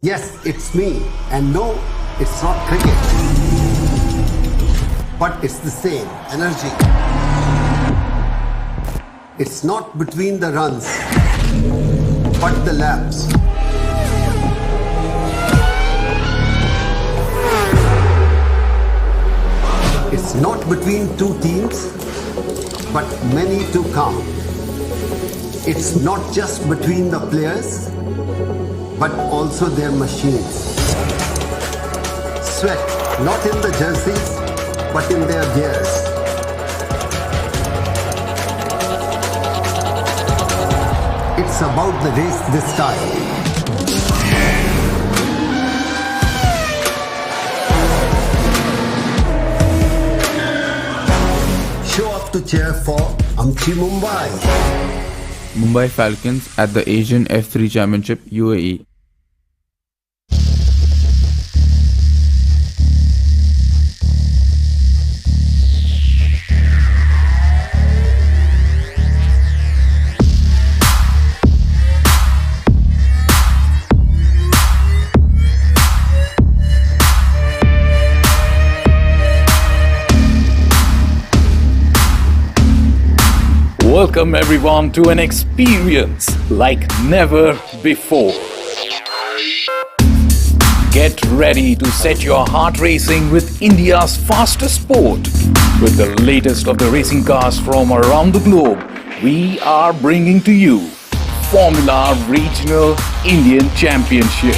Yes, it's me. And no, it's not cricket. But it's the same energy. It's not between the runs, but the laps. It's not between two teams, but many to come. It's not just between the players, but also their machines. Sweat, not in the jerseys, but in their gears. It's about the race this time. Show up to cheer for Amchi Mumbai. Mumbai Falcons at the Asian F3 Championship UAE. Welcome everyone to an experience like never before. Get ready to set your heart racing with India's fastest sport. With the latest of the racing cars from around the globe, we are bringing to you Formula Regional Indian Championship.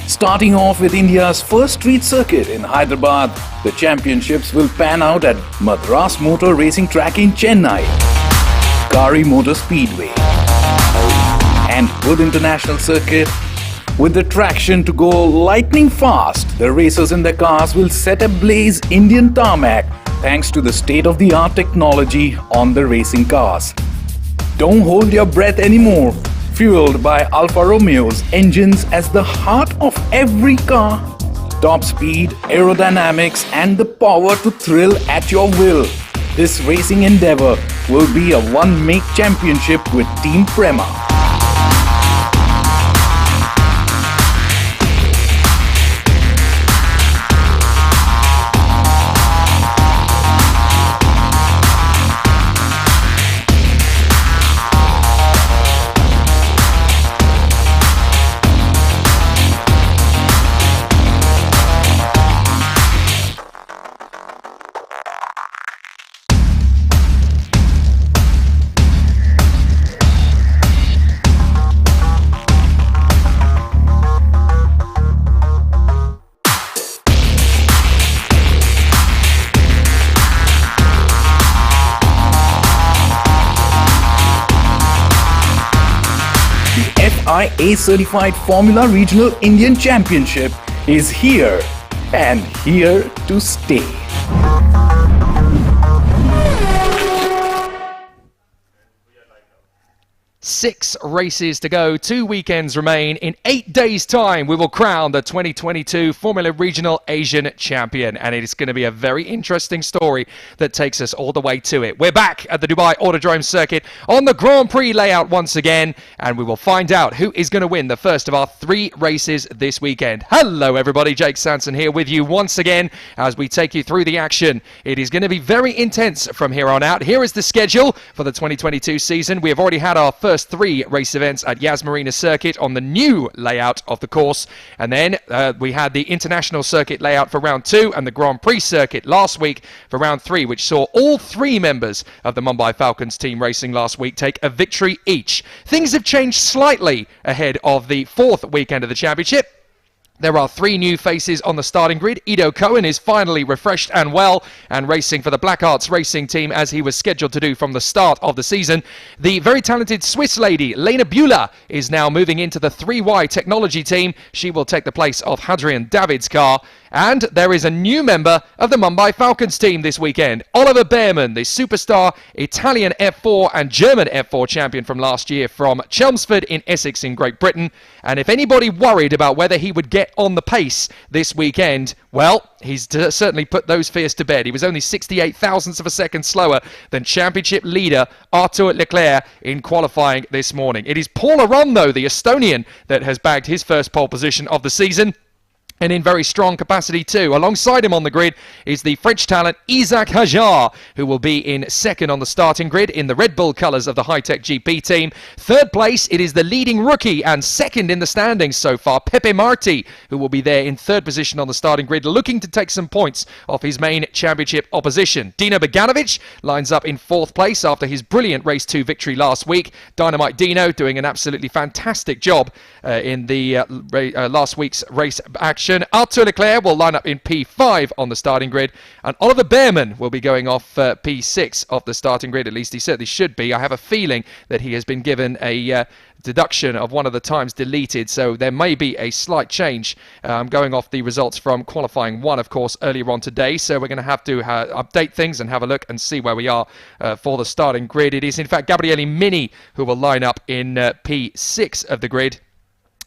Starting off with India's first street circuit in Hyderabad, the championships will pan out at Madras Motor Racing Track in Chennai, Kari Motor Speedway, and Hood International Circuit. With the traction to go lightning fast, the racers in their cars will set ablaze Indian tarmac thanks to the state-of-the-art technology on the racing cars. Don't hold your breath anymore. Fueled by Alfa Romeo's engines as the heart of every car. Top speed, aerodynamics and the power to thrill at your will. This racing endeavor will be a one-make championship with Team PREMA. FIA certified Formula Regional Indian Championship is here and here to stay. 6 races to go, 2 weekends remain. In 8 days' time, we will crown the 2022 Formula Regional Asian Champion. And it is going to be a very interesting story that takes us all the way to it. We're back at the Dubai Autodrome circuit on the Grand Prix layout once again. And we will find out who is going to win the first of our 3 races this weekend. Hello, everybody. Jake Sanson here with you once again as we take you through the action. It is going to be very intense from here on out. Here is the schedule for the 2022 season. We have already had our first 3 race events at Yas Marina Circuit on the new layout of the course, and then we had the International Circuit layout for round 2 and the Grand Prix Circuit last week for round 3, which saw all 3 members of the Mumbai Falcons team racing last week take a victory each. Things have changed slightly ahead of the 4th weekend of the championship. There are 3 new faces on the starting grid. Ido Cohen is finally refreshed and well and racing for the Black Arts Racing team as he was scheduled to do from the start of the season. The very talented Swiss lady, Lena Bühler, is now moving into the 3Y technology team. She will take the place of Hadrian David's car. And there is a new member of the Mumbai Falcons team this weekend. Oliver Bearman, the superstar Italian F4 and German F4 champion from last year from Chelmsford in Essex in Great Britain. And if anybody worried about whether he would get on the pace this weekend, well, he's certainly put those fears to bed. He was only 68 thousandths of a second slower than championship leader Arthur Leclerc in qualifying this morning. It is Paul Aron, though, the Estonian, that has bagged his first pole position of the season, and in very strong capacity too. Alongside him on the grid is the French talent Isaac Hajar, who will be in second on the starting grid in the Red Bull colours of the High-Tech GP team. Third place, it is the leading rookie and second in the standings so far, Pepe Marti, who will be there in third position on the starting grid, looking to take some points off his main championship opposition. Dino Beganovic lines up in fourth place after his brilliant Race 2 victory last week. Dynamite Dino doing an absolutely fantastic job in the last week's race action. Arthur Leclerc will line up in P5 on the starting grid, and Oliver Bearman will be going off P6 off the starting grid. At least he certainly should be. I have a feeling that he has been given a deduction of one of the times deleted, so there may be a slight change going off the results from qualifying 1, of course, earlier on today. So we're going to have to update things and have a look and see where we are for the starting grid. It is in fact Gabriele Mini who will line up in P6 of the grid.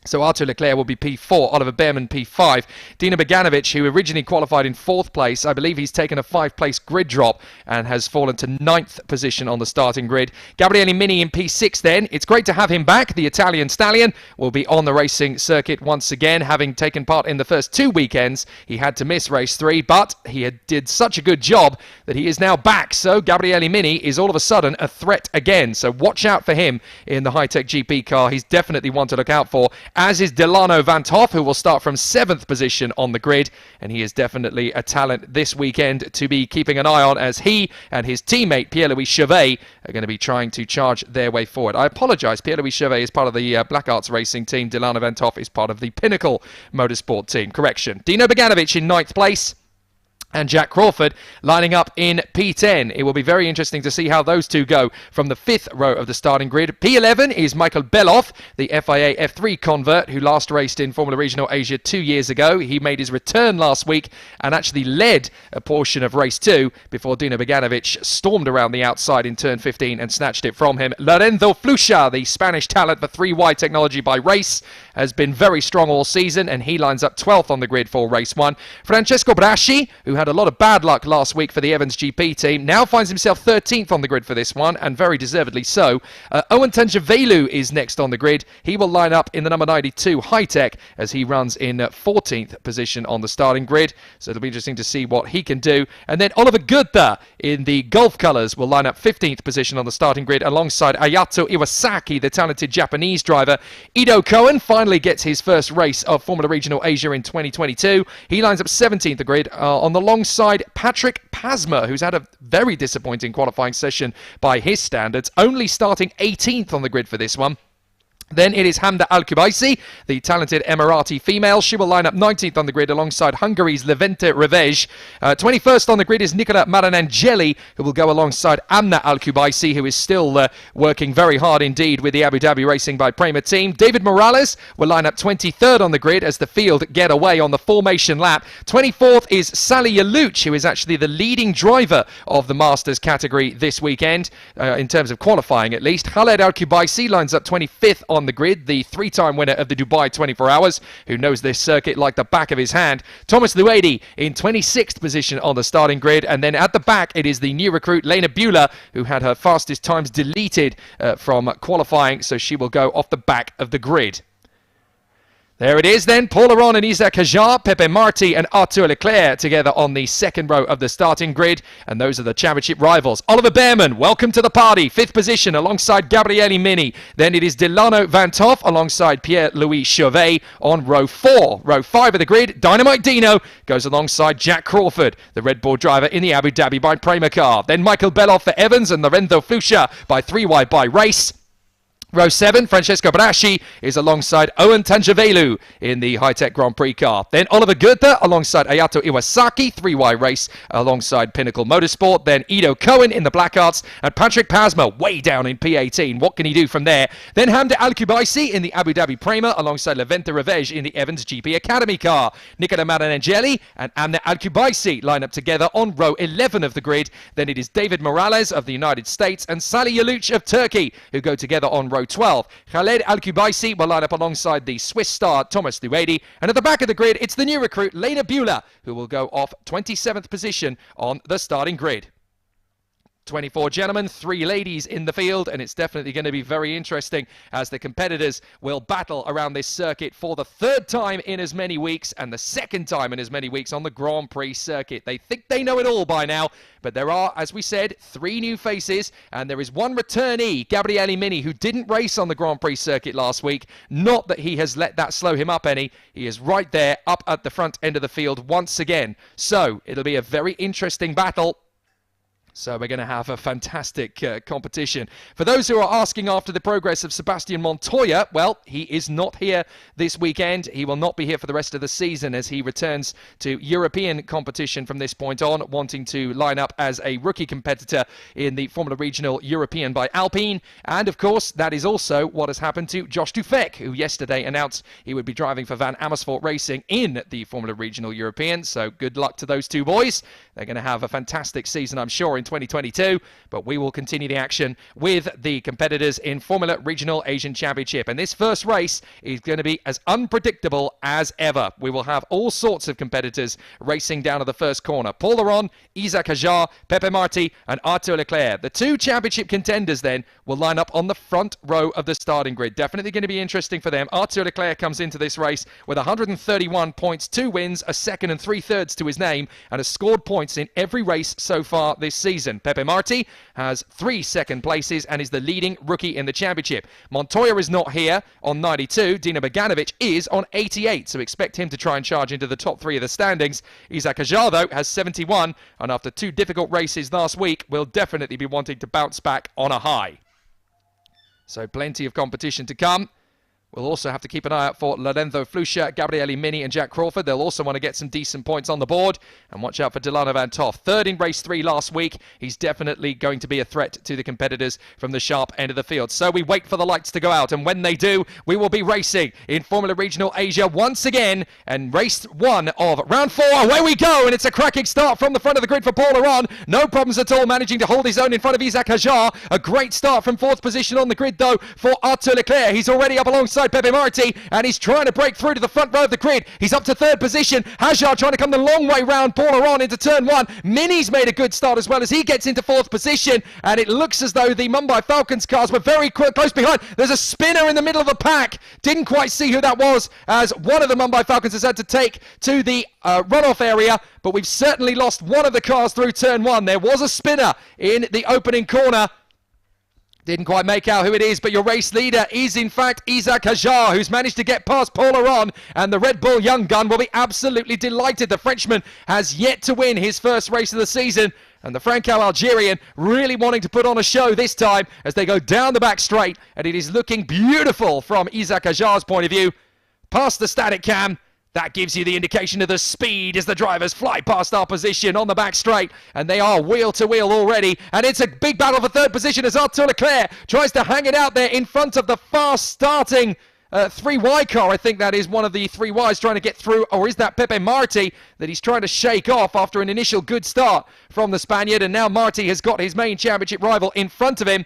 So Arthur Leclerc will be P4, Oliver Bearman P5. Dino Beganovic, who originally qualified in 4th place, I believe he's taken a 5-place grid drop and has fallen to 9th position on the starting grid. Gabriele Mini in P6 then. It's great to have him back. The Italian stallion will be on the racing circuit once again, having taken part in the first 2 weekends. He had to miss race 3, but he did such a good job that he is now back. So Gabriele Mini is all of a sudden a threat again. So watch out for him in the High-Tech GP car. He's definitely one to look out for, as is Delano Van Toff, who will start from 7th position on the grid, and he is definitely a talent this weekend to be keeping an eye on, as he and his teammate Pierre-Louis Chevet are going to be trying to charge their way forward. I apologise, Pierre-Louis Chevet is part of the Black Arts Racing team. Delano Van Toff is part of the Pinnacle Motorsport team. Correction. Dino Beganovic in 9th place, and Jack Crawford lining up in P10. It will be very interesting to see how those two go from the 5th row of the starting grid. P11 is Michael Beloff, the FIA F3 convert who last raced in Formula Regional Asia 2 years ago. He made his return last week and actually led a portion of race 2 before Dino Beganovic stormed around the outside in turn 15 and snatched it from him. Lorenzo Flucha, the Spanish talent for 3Y technology by race, has been very strong all season, and he lines up 12th on the grid for race 1. Francesco Braschi, who had a lot of bad luck last week for the Evans GP team, now finds himself 13th on the grid for this one, and very deservedly so. Owen Tanjavelu is next on the grid. He will line up in the number 92 High-Tech as he runs in 14th position on the starting grid. So it'll be interesting to see what he can do. And then Oliver Gutta in the Gulf colours will line up 15th position on the starting grid alongside Ayato Iwasaki, the talented Japanese driver. Ido Cohen finally gets his first race of Formula Regional Asia in 2022. He lines up 17th on the grid alongside Patrick Pasma, who's had a very disappointing qualifying session by his standards, only starting 18th on the grid for this one. Then it is Hamda Al-Kubaisi, the talented Emirati female. She will line up 19th on the grid alongside Hungary's Levente Revej. 21st on the grid is Nicola Maranangeli, who will go alongside Amna Al-Kubaisi, who is still working very hard indeed with the Abu Dhabi Racing by PREMA team. David Morales will line up 23rd on the grid as the field get away on the formation lap. 24th is Sally Yaluch, who is actually the leading driver of the Masters category this weekend, in terms of qualifying at least. Khaled Al-Kubaisi lines up 25th on the grid, the 3-time winner of the Dubai 24 Hours, who knows this circuit like the back of his hand. Thomas Luedi in 26th position on the starting grid, and then at the back it is the new recruit Lena Beulah, who had her fastest times deleted from qualifying, so she will go off the back of the grid. There it is then, Paul Aron and Isaac Hajar, Pepe Marti and Arthur Leclerc together on the 2nd row of the starting grid, and those are the championship rivals. Oliver Bearman, welcome to the party, 5th position alongside Gabriele Mini. Then it is Delano Van Toff alongside Pierre-Louis Chevet on row 4. Row 5 of the grid, Dynamite Dino goes alongside Jack Crawford, the Red Bull driver in the Abu Dhabi by PREMA car. Then Michael Beloff for Evans and Lorenzo Flucha by 3Y by race. Row 7, Francesco Braschi is alongside Owen Tangevelu in the high-tech Grand Prix car. Then Oliver Goethe alongside Ayato Iwasaki, 3Y race alongside Pinnacle Motorsport. Then Ido Cohen in the Black Arts and Patrick Pasma way down in P18. What can he do from there? Then Hamda Al-Kubaisi in the Abu Dhabi Prema alongside Levente Revej in the Evans GP Academy car. Nicola Maranangeli and Amna Al-Kubaisi line up together on row 11 of the grid. Then it is David Morales of the United States and Salih Yalouch of Turkey who go together on row 12. Khaled Al-Kubaisi will line up alongside the Swiss star Thomas Luedi. And at the back of the grid, it's the new recruit Lena Bula, who will go off 27th position on the starting grid. 24 gentlemen, 3 ladies in the field, and it's definitely going to be very interesting as the competitors will battle around this circuit for the 3rd time in as many weeks and the 2nd time in as many weeks on the Grand Prix circuit. They think they know it all by now, but there are, as we said, 3 new faces, and there is one returnee, Gabriele Mini, who didn't race on the Grand Prix circuit last week. Not that he has let that slow him up any. He is right there up at the front end of the field once again. So it'll be a very interesting battle. So we're going to have a fantastic competition. For those who are asking after the progress of Sebastian Montoya, well, he is not here this weekend. He will not be here for the rest of the season as he returns to European competition from this point on, wanting to line up as a rookie competitor in the Formula Regional European by Alpine. And, of course, that is also what has happened to Josh Dufek, who yesterday announced he would be driving for Van Amersfoort Racing in the Formula Regional European. So good luck to those 2 boys. They're going to have a fantastic season, I'm sure, in 2022, but we will continue the action with the competitors in Formula Regional Asian Championship. And this first race is going to be as unpredictable as ever. We will have all sorts of competitors racing down to the first corner. Paul Laurent, Isaac Hajar, Pepe Marti, and Arthur Leclerc. The 2 championship contenders then will line up on the front row of the starting grid. Definitely going to be interesting for them. Arthur Leclerc comes into this race with 131 points, 2 wins, a 2nd and 3/3 to his name, and has scored points in every race so far this season. Pepe Marti has 3 second places and is the leading rookie in the championship. Montoya is not here on 92. Dino Beganovic is on 88, so expect him to try and charge into the top 3 of the standings. Isaac Hajar, though, has 71, and after 2 difficult races last week, will definitely be wanting to bounce back on a high. So plenty of competition to come. We'll also have to keep an eye out for Lorenzo Flusha, Gabriele Mini and Jack Crawford. They'll also want to get some decent points on the board. And watch out for Delano Van Toff. 3rd in race 3 last week. He's definitely going to be a threat to the competitors from the sharp end of the field. So we wait for the lights to go out. And when they do, we will be racing in Formula Regional Asia once again. And race 1 of round 4. Away we go. And it's a cracking start from the front of the grid for Paul Laurent. No problems at all, managing to hold his own in front of Isaac Hajar. A great start from 4th position on the grid, though, for Arthur Leclerc. He's already up alongside Pepe Marti, and he's trying to break through to the front row of the grid. He's up to 3rd position. Hajar trying to come the long way round Paul Laurent into turn 1. Mini's made a good start as well as he gets into 4th position, and it looks as though the Mumbai Falcons cars were very close behind. There's a spinner in the middle of the pack. Didn't quite see who that was, as one of the Mumbai Falcons has had to take to the runoff area, but we've certainly lost one of the cars through turn 1. There was a spinner in the opening corner. Didn't quite make out who it is, but your race leader is in fact Isaac Hajar, who's managed to get past Paul Laurent, and the Red Bull Young Gun will be absolutely delighted. The Frenchman has yet to win his first race of the season, and the Franco-Algerian really wanting to put on a show this time as they go down the back straight, and it is looking beautiful from Isaac Hajar's point of view. Past the static cam. That gives you the indication of the speed as the drivers fly past our position on the back straight. And they are wheel to wheel already. And it's a big battle for 3rd position as Arthur Leclerc tries to hang it out there in front of the fast starting 3Y car. I think that is one of the 3Ys trying to get through. Or is that Pepe Marti that he's trying to shake off after an initial good start from the Spaniard? And now Marti has got his main championship rival in front of him.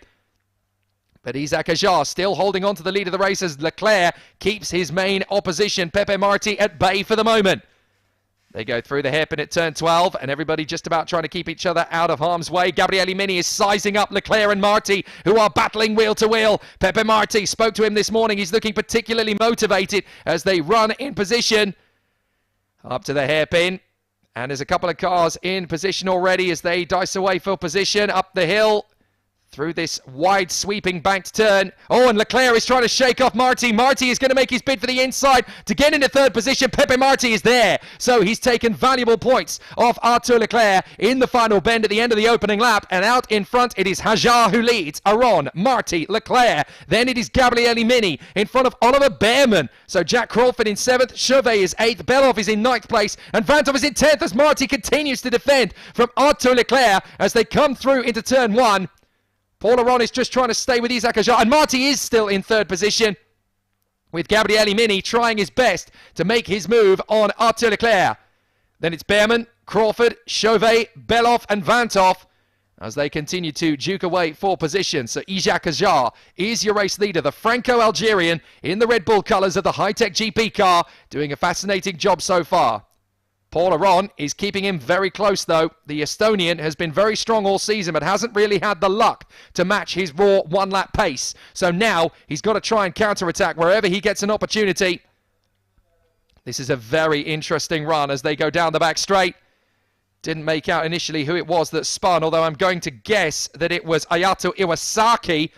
But Isaac Hajar still holding on to the lead of the race as Leclerc keeps his main opposition, Pepe Marti, at bay for the moment. They go through the hairpin at turn 12, and everybody just about trying to keep each other out of harm's way. Gabriele Mini is sizing up Leclerc and Marti, who are battling wheel to wheel. Pepe Marti spoke to him this morning. He's looking particularly motivated as they run in position up to the hairpin. And there's a couple of cars in position already as they dice away for position up the hill. through this wide sweeping banked turn. Oh, and Leclerc is trying to shake off Marti. Marti is going to make his bid for the inside to get into third position. Pepe Marti is there. So he's taken valuable points off Arthur Leclerc in the final bend at the end of the opening lap. And out in front, it is Hajar who leads. Aron, Marti, Leclerc. Then it is Gabriele Mini in front of Oliver Behrman. So Jack Crawford in 7th. Chauvet is 8th. Beloff is in 9th place. And Vanthof is in 10th as Marti continues to defend from Arthur Leclerc as they come through into turn 1. Paul Aron is just trying to stay with Isaac Hajar, and Marti is still in third position, with Gabriele Mini trying his best to make his move on Arthur Leclerc. Then it's Behrman, Crawford, Chauvet, Beloff and Vanthof as they continue to duke away for position. So Isaac Hajar is your race leader, the Franco-Algerian in the Red Bull colours of the high-tech GP car, doing a fascinating job so far. Paul Aron is keeping him very close, though. The Estonian has been very strong all season, but hasn't really had the luck to match his raw one-lap pace. So now he's got to try and counter-attack wherever he gets an opportunity. This is a very interesting run as they go down the back straight. Didn't make out initially who it was that spun, although I'm going to guess that it was Ayato Iwasaki.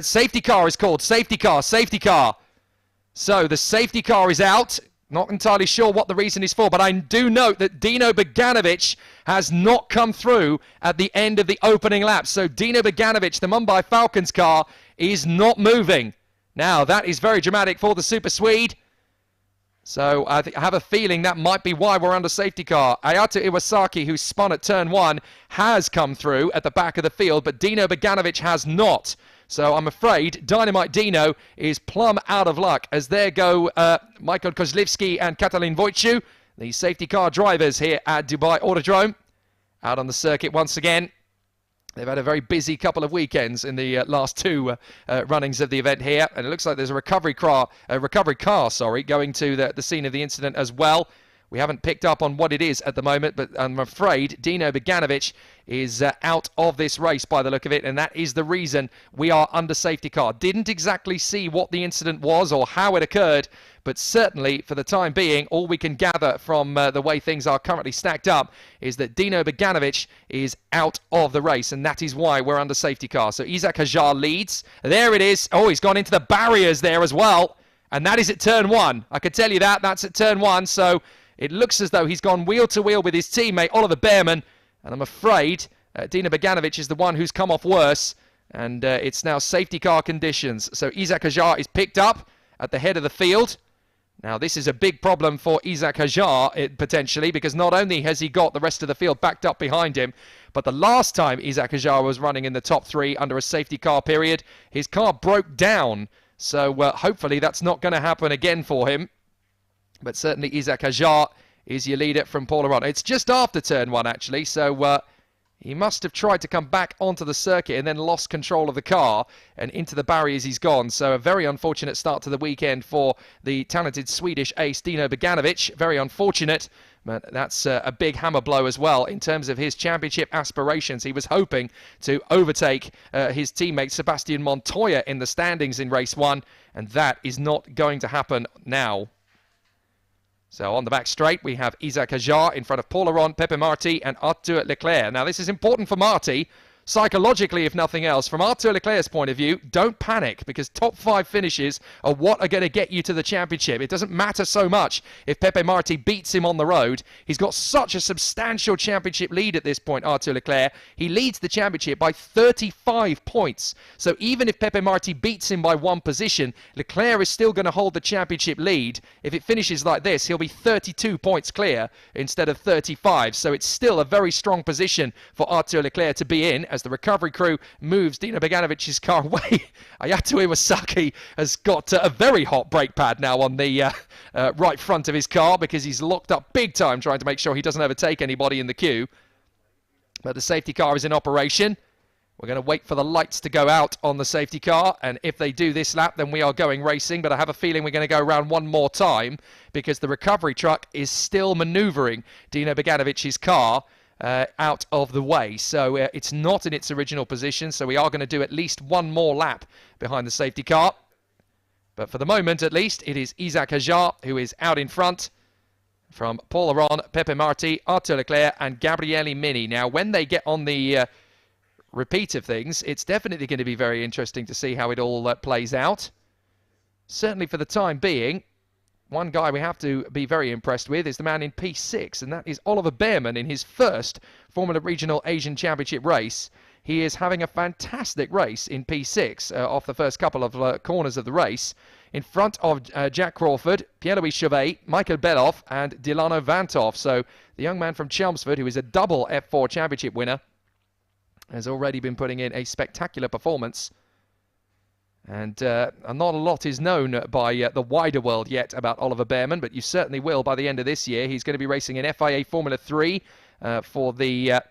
Safety car is called. Safety car. Safety car. So the safety car is out. Not entirely sure what the reason is for, but I do note that Dino Beganovic has not come through at the end of the opening lap. So Dino Beganovic, the Mumbai Falcons car, is not moving. Now, that is very dramatic for the Super Swede. So I have a feeling that might be why we're under safety car. Ayato Iwasaki, who spun at turn 1, has come through at the back of the field, but Dino Beganovic has not. So I'm afraid Dynamite Dino is plumb out of luck as there go Michael Kozlowski and Katalin Wojciu, the safety car drivers here at Dubai Autodrome, out on the circuit once again. They've had a very busy couple of weekends in the last two runnings of the event here, and it looks like there's a recovery car, going to the scene of the incident as well. We haven't picked up on what it is at the moment, but I'm afraid Dino Beganovic is out of this race by the look of it, and that is the reason we are under safety car. Didn't exactly see what the incident was or how it occurred, but certainly for the time being, all we can gather from the way things are currently stacked up is that Dino Beganovic is out of the race, and that is why we're under safety car. So Isaac Hajar leads. There it is. Oh, he's gone into the barriers there as well, and that is at turn 1. I can tell you that. That's at turn 1, so it looks as though he's gone wheel to wheel with his teammate Oliver Behrman, and I'm afraid Dino Beganovic is the one who's come off worse, and it's now safety car conditions. So Isaac Hajar is picked up at the head of the field. Now this is a big problem for Isaac Hajar potentially, because not only has he got the rest of the field backed up behind him, but the last time Isaac Hajar was running in the top 3 under a safety car period, his car broke down. So hopefully that's not going to happen again for him. But certainly Isaac Hajar is your leader from Paul Aron. It's just after turn 1 actually, so he must have tried to come back onto the circuit and then lost control of the car, and into the barriers he's gone. So a very unfortunate start to the weekend for the talented Swedish ace Dino Beganovic. Very unfortunate, but that's a big hammer blow as well in terms of his championship aspirations. He was hoping to overtake his teammate Sebastian Montoya in the standings in race 1, and that is not going to happen now. So on the back straight, we have Isaac Hajar in front of Paul Aron, Pepe Marti and Arthur Leclerc. Now, this is important for Marti, psychologically, if nothing else. From Arthur Leclerc's point of view, don't panic, because top 5 finishes are what are going to get you to the championship. It doesn't matter so much if Pepe Marti beats him on the road. He's got such a substantial championship lead at this point, Arthur Leclerc. He leads the championship by 35 points. So even if Pepe Marti beats him by 1 position, Leclerc is still going to hold the championship lead. If it finishes like this, he'll be 32 points clear instead of 35. So it's still a very strong position for Arthur Leclerc to be in, as the recovery crew moves Dino Beganovic's car away. Ayato Iwasaki has got a very hot brake pad now on the right front of his car, because he's locked up big time trying to make sure he doesn't overtake anybody in the queue. But the safety car is in operation. We're going to wait for the lights to go out on the safety car, and if they do this lap, then we are going racing. But I have a feeling we're going to go around one more time, because the recovery truck is still manoeuvring Dino Beganovic's car out of the way. So it's not in its original position, so we are going to do at least one more lap behind the safety car. But for the moment, at least, it is Isaac Hajar who is out in front from Paul Aron, Pepe Marti, Arthur Leclerc and Gabriele Mini. Now, when they get on the repeat of things, it's definitely going to be very interesting to see how it all plays out. Certainly for the time being, one guy we have to be very impressed with is the man in P6, and that is Oliver Bearman in his first Formula Regional Asian Championship race. He is having a fantastic race in P6 off the first couple of corners of the race, in front of Jack Crawford, Pierre-Louis Chauvet, Michael Beloff and Delano Vantoff. So the young man from Chelmsford, who is a double F4 Championship winner, has already been putting in a spectacular performance. And not a lot is known by the wider world yet about Oliver Bearman, but you certainly will by the end of this year. He's going to be racing in FIA Formula 3 for the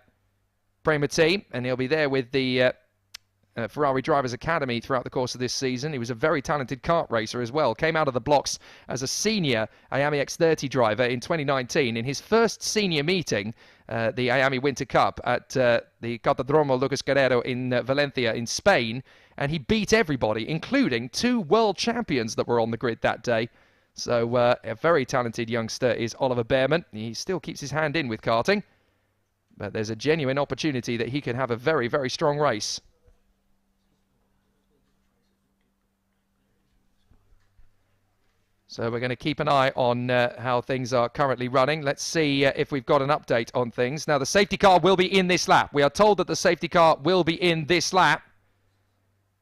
PREMA team, and he'll be there with the Ferrari Drivers Academy throughout the course of this season. He was a very talented kart racer as well. Came out of the blocks as a senior IAME X30 driver in 2019. In his first senior meeting, the IAME Winter Cup at the Autodrome Lucas Guerrero in Valencia in Spain, and he beat everybody, including 2 world champions that were on the grid that day. So a very talented youngster is Oliver Bearman. He still keeps his hand in with karting, but there's a genuine opportunity that he could have a very, very strong race. So we're going to keep an eye on how things are currently running. Let's see if we've got an update on things. Now, the safety car will be in this lap. We are told that the safety car will be in this lap.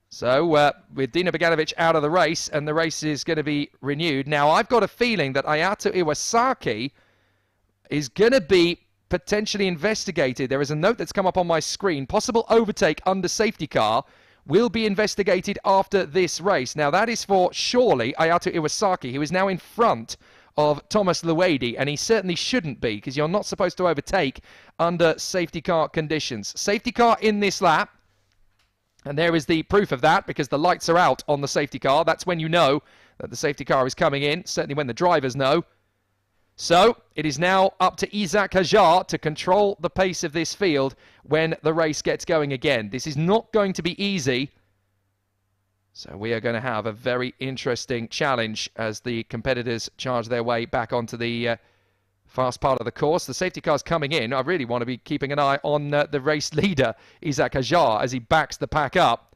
So with Dino Beganovic out of the race, and the race is going to be renewed. Now, I've got a feeling that Ayato Iwasaki is going to be potentially investigated. There is a note that's come up on my screen. Possible overtake under safety car will be investigated after this race. Now, that is for surely Ayato Iwasaki, who is now in front of Thomas Luedi, and he certainly shouldn't be, because you're not supposed to overtake under safety car conditions. Safety car in this lap, and there is the proof of that, because the lights are out on the safety car. That's when you know that the safety car is coming in, certainly when the drivers know. So, it is now up to Isaac Hajar to control the pace of this field when the race gets going again. This is not going to be easy. So we are going to have a very interesting challenge as the competitors charge their way back onto the fast part of the course. The safety car's coming in. I really want to be keeping an eye on the race leader, Isaac Hajar, as he backs the pack up.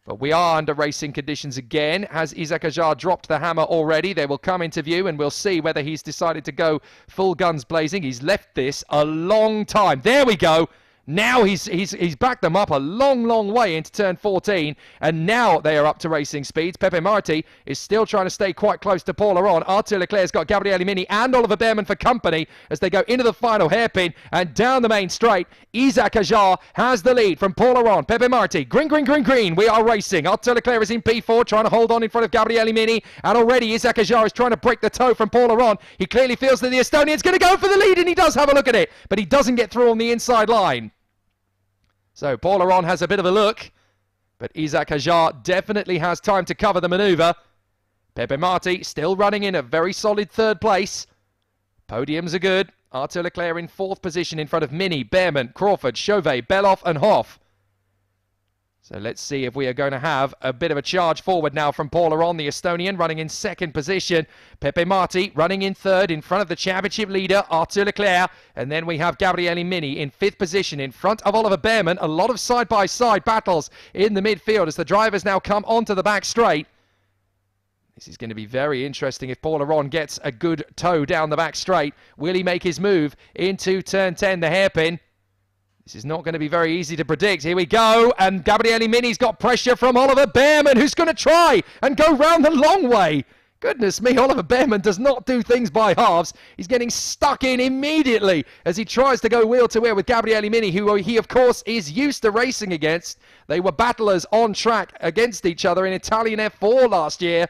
But we are under racing conditions again. Has Isaac Hajar dropped the hammer already? They will come into view, and we'll see whether he's decided to go full guns blazing. He's left this a long time. There we go. Now he's backed them up a long way into turn 14, and now they are up to racing speeds. Pepe Marti is still trying to stay quite close to Paul Laurent. Arthur Leclerc's got Gabriele Mini and Oliver Bearman for company as they go into the final hairpin and down the main straight. Isaac Hajar has the lead from Paul Laurent. Pepe Marti, green. We are racing. Arthur Leclerc is in P4, trying to hold on in front of Gabriele Mini, and already Isaac Hajar is trying to break the toe from Paul Laurent. He clearly feels that the Estonian's going to go for the lead, and he does have a look at it, but he doesn't get through on the inside line. So Paul Laurent has a bit of a look, but Isaac Hajar definitely has time to cover the manoeuvre. Pepe Marti still running in a very solid third place. Podiums are good. Arthur Leclerc in 4th position in front of Mini, Bearman, Crawford, Chauvet, Beloff and Hoff. So let's see if we are going to have a bit of a charge forward now from Paul Laurent, the Estonian, running in 2nd position. Pepe Marti running in 3rd in front of the championship leader, Arthur Leclerc. And then we have Gabriele Mini in 5th position in front of Oliver Bearman. A lot of side-by-side battles in the midfield as the drivers now come onto the back straight. This is going to be very interesting if Paul Laurent gets a good toe down the back straight. Will he make his move into turn 10, the hairpin? This is not going to be very easy to predict. Here we go, and Gabriele Mini's got pressure from Oliver Bearman, who's going to try and go round the long way. Goodness me, Oliver Bearman does not do things by halves. He's getting stuck in immediately as he tries to go wheel to wheel with Gabriele Mini, who he, of course, is used to racing against. They were battlers on track against each other in Italian F4 last year.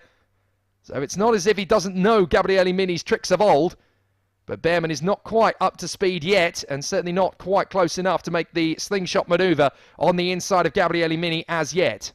So it's not as if he doesn't know Gabriele Mini's tricks of old. But Bearman is not quite up to speed yet, and certainly not quite close enough to make the slingshot manoeuvre on the inside of Gabriele Mini as yet.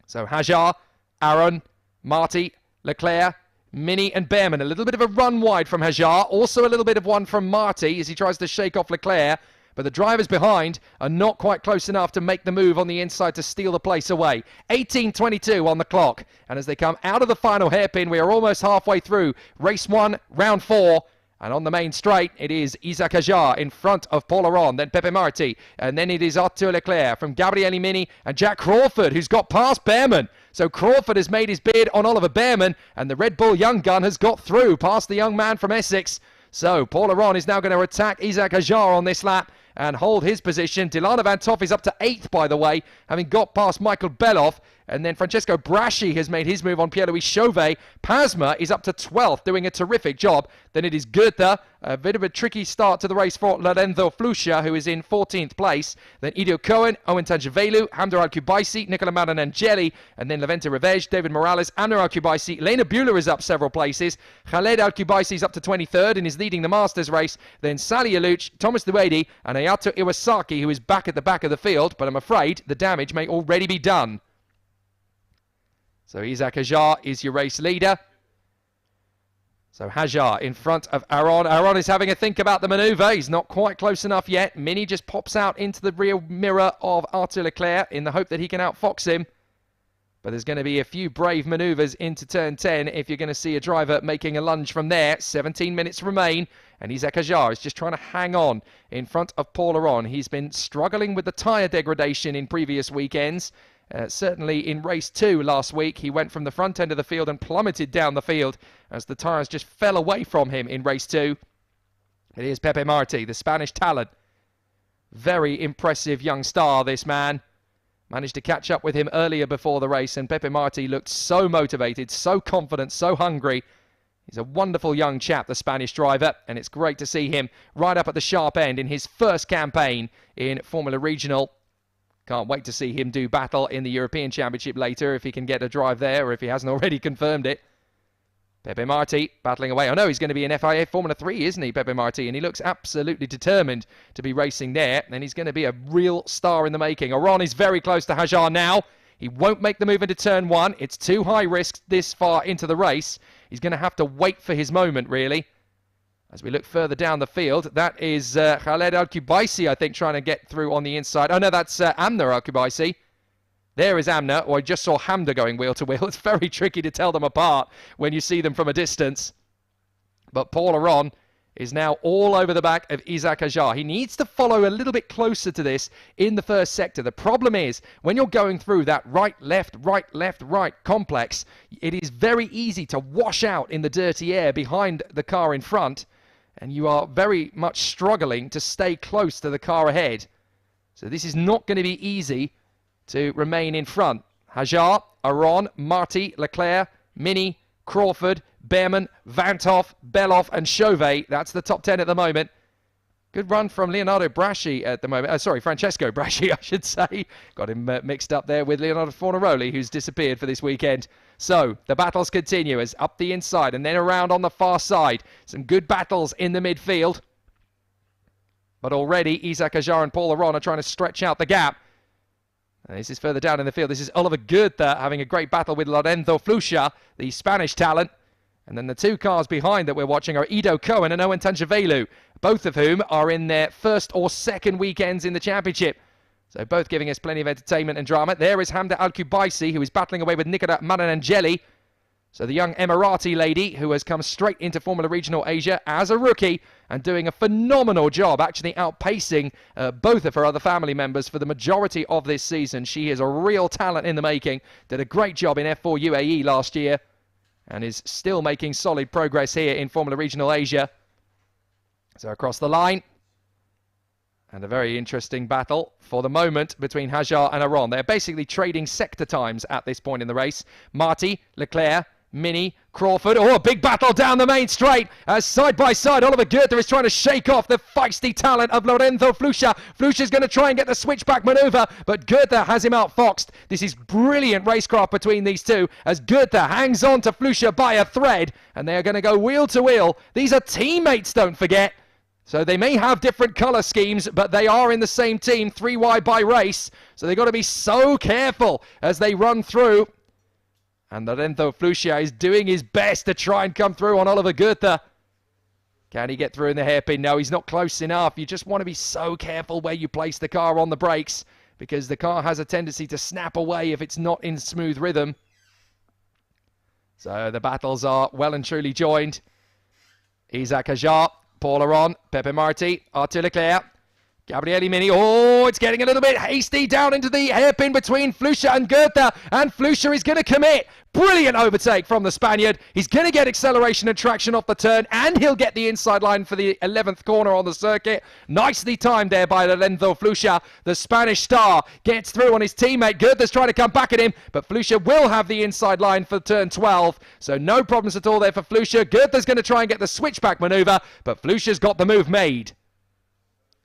So Hajar, Aaron, Marti, Leclerc, Mini and Bearman. A little bit of a run wide from Hajar. Also a little bit of one from Marti as he tries to shake off Leclerc. But the drivers behind are not quite close enough to make the move on the inside to steal the place away. 18:22 on the clock. And as they come out of the final hairpin, we are almost halfway through race 1, round 4. And on the main straight, it is Isaac Ajar in front of Paul Aron, then Pepe Marti, and then it is Arthur Leclerc from Gabriele Mini and Jack Crawford, who's got past Behrman. So Crawford has made his bid on Oliver Behrman, and the Red Bull young gun has got through past the young man from Essex. So Paul Aron is now going to attack Isaac Ajar on this lap and hold his position. Dilana Van Toff is up to 8th, by the way, having got past Michael Beloff. And then Francesco Braschi has made his move on Pierre-Louis Chauvet. Pasma is up to 12th, doing a terrific job. Then it is Goethe. A bit of a tricky start to the race for Lorenzo Fluscia, who is in 14th place. Then Ido Cohen, Owen Tangevelu, Hamder Al-Kubaisi, Nicola Maranangeli, and then Levente Revej, David Morales, Amner Al-Kubaisi. Lena Bueller is up several places. Khaled Al-Kubaisi is up to 23rd and is leading the Masters race. Then Sally Aluch, Thomas Luedi, and Ayato Iwasaki, who is back at the back of the field, but I'm afraid the damage may already be done. So Isaac Ajar is your race leader. So Hajar in front of Aron. Aron is having a think about the manoeuvre. He's not quite close enough yet. Mini just pops out into the rear mirror of Arthur Leclerc in the hope that he can outfox him. But there's going to be a few brave manoeuvres into turn 10 if you're going to see a driver making a lunge from there. 17 minutes remain, and Isaac Ajar is just trying to hang on in front of Paul Aron. He's been struggling with the tyre degradation in previous weekends. Certainly in race 2 last week, he went from the front end of the field and plummeted down the field as the tyres just fell away from him in race 2. It is Pepe Marti, the Spanish talent. Very impressive young star, this man. Managed to catch up with him earlier before the race, and Pepe Marti looked so motivated, so confident, so hungry. He's a wonderful young chap, the Spanish driver, and it's great to see him right up at the sharp end in his first campaign in Formula Regional. Can't wait to see him do battle in the European Championship later if he can get a drive there or if he hasn't already confirmed it. Pepe Marti battling away. Oh no, he's going to be in FIA Formula 3, isn't he, Pepe Marti? And he looks absolutely determined to be racing there. And he's going to be a real star in the making. Aron is very close to Hajar now. He won't make the move into turn 1. It's too high risk this far into the race. He's going to have to wait for his moment, really. As we look further down the field, that is Khaled Al-Kubaisi, I think, trying to get through on the inside. Oh, no, that's Amner Al-Kubaisi. There is Amner, or I just saw Hamda going wheel to wheel. It's very tricky to tell them apart when you see them from a distance. But Paul Aron is now all over the back of Isaac Ajar. He needs to follow a little bit closer to this in the first sector. The problem is, when you're going through that right, left, right complex, it is very easy to wash out in the dirty air behind the car in front. And you are very much struggling to stay close to the car ahead. So this is not going to be easy to remain in front. Hajar, Aron, Marti, Leclerc, Mini, Crawford, Behrman, Van Toff, Beloff and Chauvet. That's the top 10 at the moment. Good run from Leonardo Braschi at the moment. Sorry, Francesco Braschi, I should say. Got him mixed up there with Leonardo Fornaroli, who's disappeared for this weekend. So, the battles continue as up the inside and then around on the far side. Some good battles in the midfield. But already, Isaac Ajar and Paul Aron are trying to stretch out the gap. And this is further down in the field. This is Oliver Goethe having a great battle with Lorenzo Fluscia, the Spanish talent. And then the two cars behind that we're watching are Ido Cohen and Owen Tangevelu, both of whom are in their first or second weekends in the championship. So both giving us plenty of entertainment and drama. There is Hamda Al-Kubaisi, who is battling away with Nicola Maranangeli. So the young Emirati lady who has come straight into Formula Regional Asia as a rookie and doing a phenomenal job, actually outpacing both of her other family members for the majority of this season. She is a real talent in the making. Did a great job in F4 UAE last year and is still making solid progress here in Formula Regional Asia. So across the line. And a very interesting battle for the moment between Hajar and Aron. They're basically trading sector times at this point in the race. Marti, Leclerc, Mini, Crawford. Oh, a big battle down the main straight. Side by side, Oliver Goethe is trying to shake off the feisty talent of Lorenzo Fluscia. Fluscia's going to try and get the switchback manoeuvre, but Goethe has him outfoxed. This is brilliant racecraft between these two as Goethe hangs on to Fluscia by a thread, and they are going to go wheel to wheel. These are teammates, don't forget. So they may have different colour schemes, but they are in the same team, 3 wide by race. So they've got to be so careful as they run through. And Lorenzo Fluscia is doing his best to try and come through on Oliver Goethe. Can he get through in the hairpin? No, he's not close enough. You just want to be so careful where you place the car on the brakes because the car has a tendency to snap away if it's not in smooth rhythm. So the battles are well and truly joined. Isaac Hajar, Paul Aron, Pepe Marti, Arthur Leclerc, Gabriele Mini. Oh, it's getting a little bit hasty down into the hairpin between Flusha and Goethe, and Flusha is going to commit. Brilliant overtake from the Spaniard. He's going to get acceleration and traction off the turn, and he'll get the inside line for the 11th corner on the circuit. Nicely timed there by Lorenzo Flusha. The Spanish star gets through on his teammate. Goethe's trying to come back at him, but Flusha will have the inside line for turn 12, so no problems at all there for Flusha. Goethe's going to try and get the switchback maneuver, but Flusha's got the move made.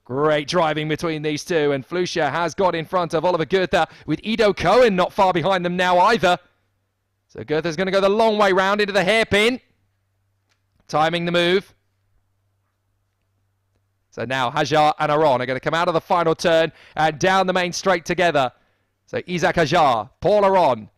Great driving between these two, and Flusha has got in front of Oliver Goethe, with Ido Cohen not far behind them now either. So Goethe's going to go the long way round into the hairpin. Timing the move. So now Hajar and Aron are going to come out of the final turn and down the main straight together. So Isaac Hajar, Paul Aron.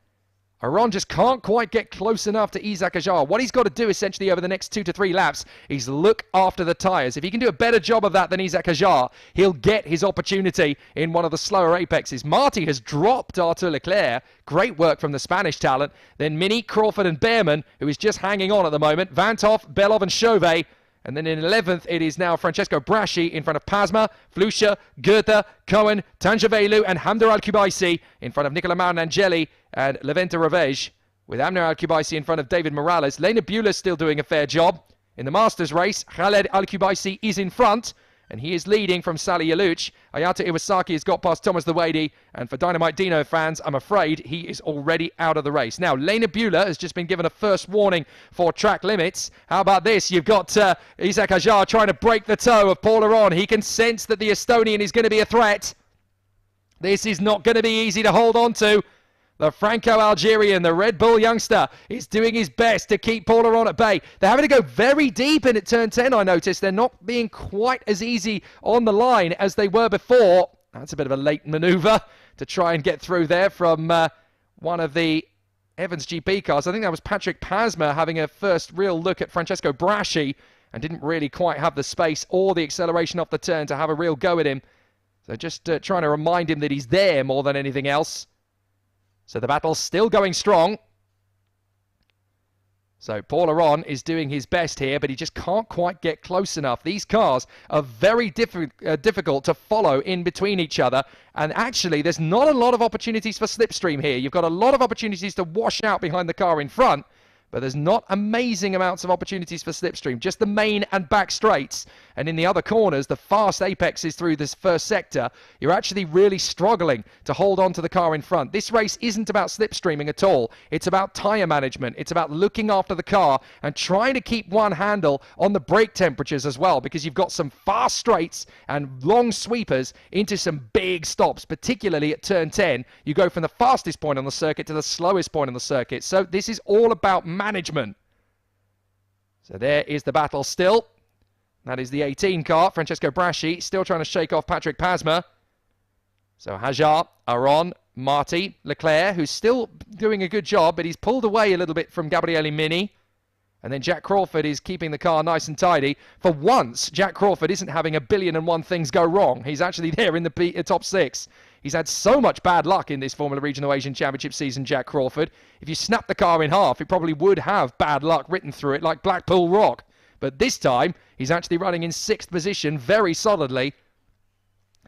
Aron just can't quite get close enough to Isaac Hajar. What he's got to do essentially over the next 2 to 3 laps is look after the tyres. If he can do a better job of that than Isaac Hajar, he'll get his opportunity in one of the slower apexes. Marti has dropped Arthur Leclerc. Great work from the Spanish talent. Then Mini, Crawford and Behrman, who is just hanging on at the moment. Vantoff, Belov and Chauvet. And then in 11th, it is now Francesco Braschi in front of Pasma, Flusha, Goethe, Cohen, Tanjavelu and Hamder Al-Kubaisi in front of Nicola Marinangeli and Levente Ravej, with Amner Al-Kubaisi in front of David Morales. Lena Buehler still doing a fair job. In the Masters race, Khaled Al-Kubaisi is in front, and he is leading from Sally Yaluch. Ayata Iwasaki has got past Thomas Dewady, and for Dynamite Dino fans, I'm afraid he is already out of the race. Now, Lena Buehler has just been given a first warning for track limits. How about this? You've got Isaac Hajar trying to break the toe of Paul Aron. He can sense that the Estonian is going to be a threat. This is not going to be easy to hold on to. The Franco-Algerian, the Red Bull youngster, is doing his best to keep Paul Aron at bay. They're having to go very deep in at turn 10, I noticed. They're not being quite as easy on the line as they were before. That's a bit of a late manoeuvre to try and get through there from one of the Evans GP cars. I think that was Patrick Pasma having a first real look at Francesco Braschi and didn't really quite have the space or the acceleration off the turn to have a real go at him. So just trying to remind him that he's there more than anything else. So the battle's still going strong. So Paul Aron is doing his best here, but he just can't quite get close enough. These cars are very difficult to follow in between each other. And actually, there's not a lot of opportunities for slipstream here. You've got a lot of opportunities to wash out behind the car in front, but there's not amazing amounts of opportunities for slipstream. Just the main and back straights. And in the other corners, the fast apexes through this first sector, you're actually really struggling to hold on to the car in front. This race isn't about slipstreaming at all. It's about tyre management. It's about looking after the car and trying to keep one handle on the brake temperatures as well, because you've got some fast straights and long sweepers into some big stops, particularly at turn 10. You go from the fastest point on the circuit to the slowest point on the circuit. So this is all about management. So there is the battle still. That is the 18 car. Francesco Braschi still trying to shake off Patrick Pasma. So Hajar, Aron, Marti, Leclerc, who's still doing a good job, but he's pulled away a little bit from Gabriele Mini. And then Jack Crawford is keeping the car nice and tidy. For once, Jack Crawford isn't having 1,000,001 things go wrong. He's actually there in the top 6. He's had so much bad luck in this Formula Regional Asian Championship season, Jack Crawford. If you snap the car in half, it probably would have bad luck written through it like Blackpool Rock. But this time, he's actually running in 6th position very solidly.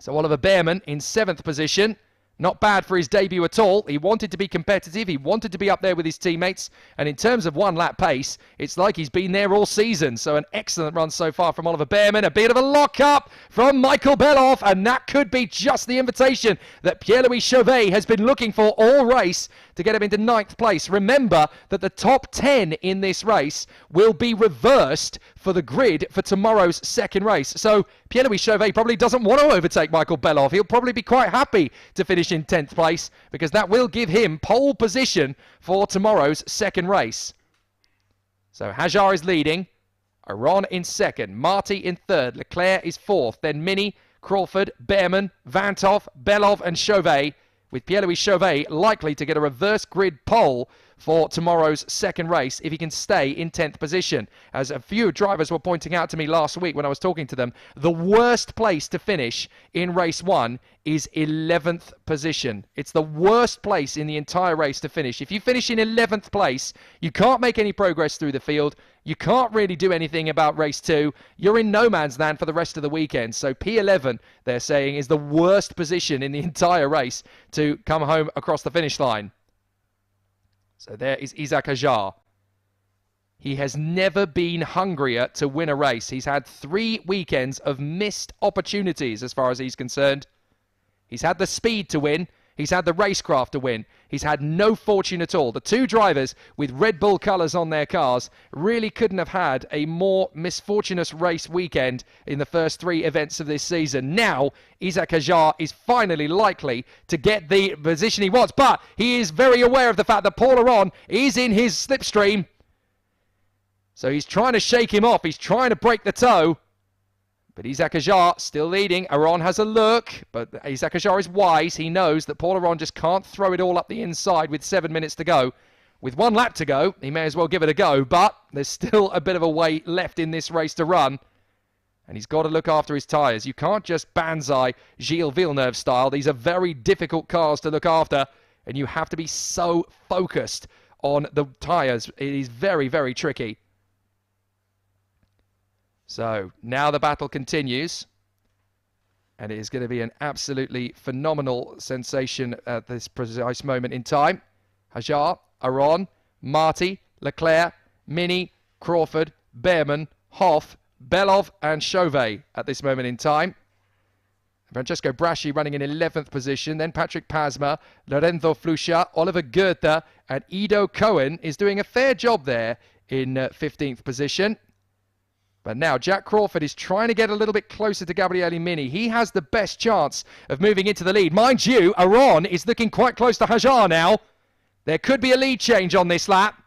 So Oliver Behrman in 7th position. Not bad for his debut at all. He wanted to be competitive. He wanted to be up there with his teammates. And in terms of one-lap pace, it's like he's been there all season. So an excellent run so far from Oliver Behrman. A bit of a lock-up from Michael Belov. And that could be just the invitation that Pierre-Louis Chauvet has been looking for all race to get him into 9th place. Remember that the top 10 in this race will be reversed for the grid for tomorrow's second race. So Pierre-Louis Chauvet probably doesn't want to overtake Michael Belov. He'll probably be quite happy to finish in 10th place, because that will give him pole position for tomorrow's second race. So Hajar is leading, Aron in 2nd, Marti in 3rd, Leclerc is 4th, then Mini, Crawford, Behrman, Vantoff, Belov and Chauvet, with Pierre-Louis Chauvet likely to get a reverse grid pole for tomorrow's second race if he can stay in 10th position. As a few drivers were pointing out to me last week when I was talking to them, the worst place to finish in race 1 is 11th position. It's the worst place in the entire race to finish. If you finish in 11th place, you can't make any progress through the field. You can't really do anything about race 2. You're in no man's land for the rest of the weekend. So P11, they're saying, is the worst position in the entire race to come home across the finish line. So there is Isaac Hajar. He has never been hungrier to win a race. He's had 3 weekends of missed opportunities as far as he's concerned. He's had the speed to win. He's had the racecraft to win. He's had no fortune at all. The 2 drivers with Red Bull colours on their cars really couldn't have had a more misfortunate race weekend in the first 3 events of this season. Now, Isaac Hajar is finally likely to get the position he wants, but he is very aware of the fact that Paul Aron is in his slipstream. So he's trying to shake him off. He's trying to break the toe. But Isaac Hajar still leading. Aron has a look, but Isaac Hajar is wise. He knows that Paul Aron just can't throw it all up the inside with 7 minutes to go. With 1 lap to go, he may as well give it a go, but there's still a bit of a way left in this race to run. And he's got to look after his tyres. You can't just banzai Gilles Villeneuve style. These are very difficult cars to look after, and you have to be so focused on the tyres. It is very, very tricky. So now the battle continues, and it is going to be an absolutely phenomenal sensation at this precise moment in time. Hajar, Aron, Marty, Leclerc, Mini, Crawford, Behrman, Hoff, Belov and Chauvet at this moment in time. Francesco Braschi running in 11th position, then Patrick Pasma, Lorenzo Flusha, Oliver Goethe and Ido Cohen is doing a fair job there in 15th position. But now Jack Crawford is trying to get a little bit closer to Gabriele Mini. He has the best chance of moving into the lead. Mind you, Aron is looking quite close to Hajar now. There could be a lead change on this lap,